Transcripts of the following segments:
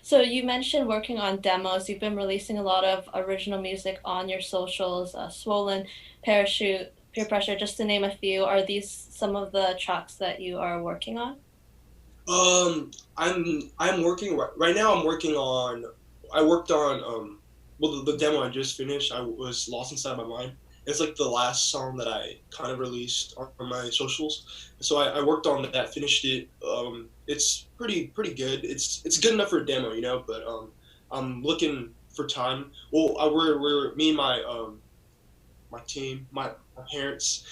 So you mentioned working on demos. You've been releasing a lot of original music on your socials, Swollen, Parachute, Peer Pressure, just to name a few. Are these some of the tracks that you are working on? I'm working right now. I'm working on. I worked on well, the demo I just finished. I was Lost Inside My Mind. It's like the last song that I kind of released on my socials. So I worked on that, finished it. It's pretty good. It's good enough for a demo, But I'm looking for time. Well, we're me and my team, my parents.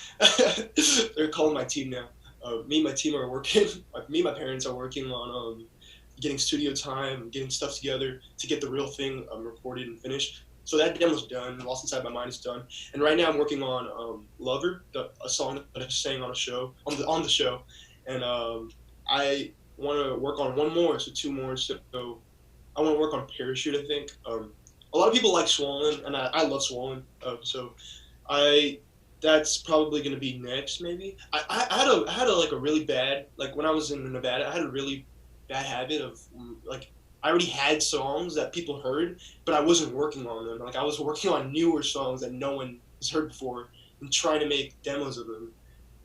They're calling my team now. Me and my team are working. Me and my parents are working on getting studio time, getting stuff together to get the real thing recorded and finished. So that demo's done. Lost Inside My Mind is done, and right now I'm working on Lover, a song that I sang on a show on the show, and I want to work on one more, so two more. So I want to work on Parachute. I think a lot of people like Swollen, and I love Swollen. So I that's probably gonna be next. Maybe I had a like a really bad, like when I was in Nevada. I had a really bad habit of like I already had songs that people heard, but I wasn't working on them. Like I was working on newer songs that no one has heard before and trying to make demos of them.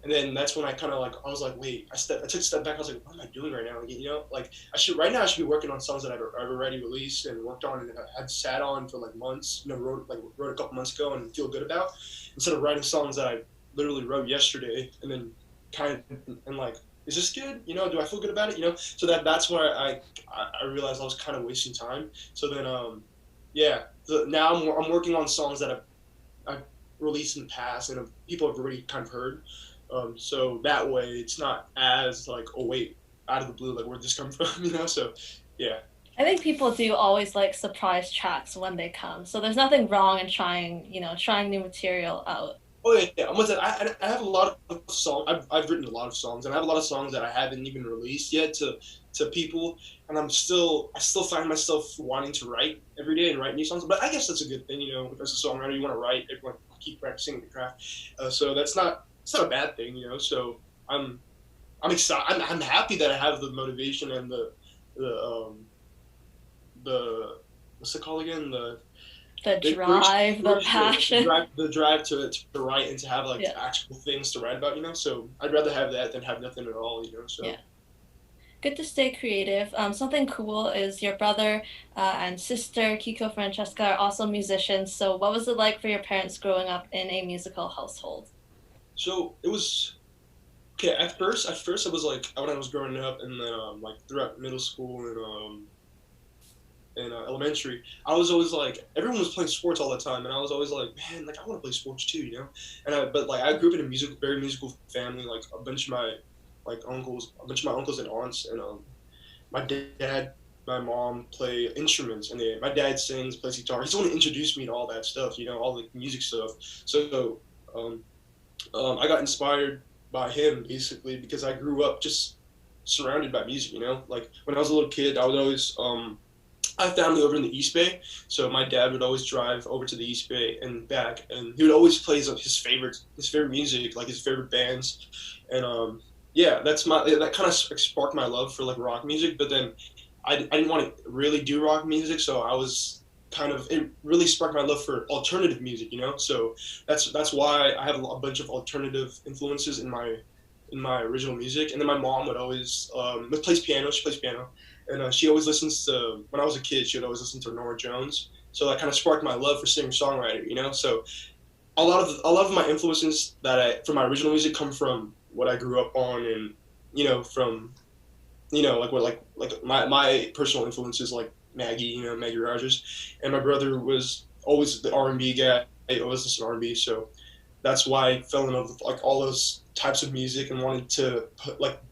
And then that's when I kind of like I was like, wait, I took a step back. I was like, what am I doing right now? Like, like I should right now I should be working on songs that I've already released and worked on and had sat on for like months. Wrote a couple months ago and feel good about, instead of writing songs that I literally wrote yesterday and then kind of and like, is this good? Do I feel good about it? So that's where I realized I was kind of wasting time. So then yeah, now I'm working on songs that I've released in the past and people have already kind of heard. So that way it's not as like, oh wait, out of the blue, like where'd this come from, So yeah. I think people do always like surprise tracks when they come. So there's nothing wrong in trying new material out. Oh yeah, yeah. I have a lot of songs. I've written a lot of songs, and I have a lot of songs that I haven't even released yet to people. And I still find myself wanting to write every day and write new songs. But I guess that's a good thing, As a songwriter, you want to write, everyone keep practicing the craft. So it's not a bad thing, So I'm excited. I'm happy that I have the motivation and the what's it called again? The The drive, the the passion. drive, the drive to write and to have like Yeah. actual things to write about, So I'd rather have that than have nothing at all, Yeah. So Good to stay creative. Something cool is your brother and sister, Kiko, Francesca, are also musicians. So, what was it like for your parents growing up in a musical household? so it was okay. At first I was like when I was growing up, and then like throughout middle school and elementary, I was always like everyone was playing sports all the time, and I was always like, man, like I want to play sports too. But like I grew up in a very musical family, like a bunch of my a bunch of my uncles and aunts, and my dad, my mom play instruments, and my dad sings, plays guitar. He's the one who introduced me to all that stuff, all the music stuff. So um, I got inspired by him basically because I grew up just surrounded by music. Like when I was a little kid, I would always I have family over in the East Bay, so my dad would always drive over to the East Bay and back, and he would always play his favorite music, like his favorite bands, and yeah, that kind of sparked my love for like rock music. But then I didn't want to really do rock music, so I was it really sparked my love for alternative music, So that's why I have a bunch of alternative influences in my original music. And then my mom would always plays piano. She plays piano, and she always listens to. When I was a kid, she would always listen to Nora Jones. So that kind of sparked my love for singer songwriter. So a lot of my influences from my original music come from what I grew up on, and from like what like my personal influences like Maggie, Maggie Rogers, and my brother was always the R&B guy. I always listen to R&B, so that's why I fell in love with like all those types of music and wanted to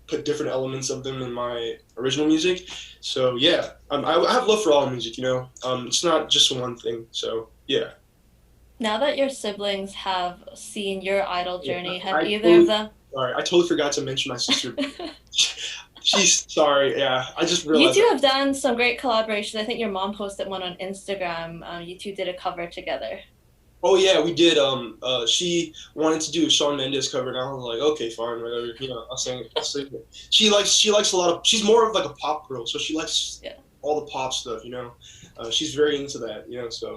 put different elements of them in my original music. So yeah, I have love for all music. It's not just one thing. So yeah. Now that your siblings have seen your idol Yeah, journey, have I either of totally them? sorry. I totally forgot to mention my sister. She's sorry. Yeah, I just You realized two that. have done some great collaborations. I think your mom posted one on Instagram. You two did a cover together. Oh yeah, we did. She wanted to do a Shawn Mendes cover, and I was like, okay, fine, whatever. I'll sing it. I'll sing it. She likes a lot of. She's more of like a pop girl, so she likes Yeah. all the pop stuff. She's very into that. So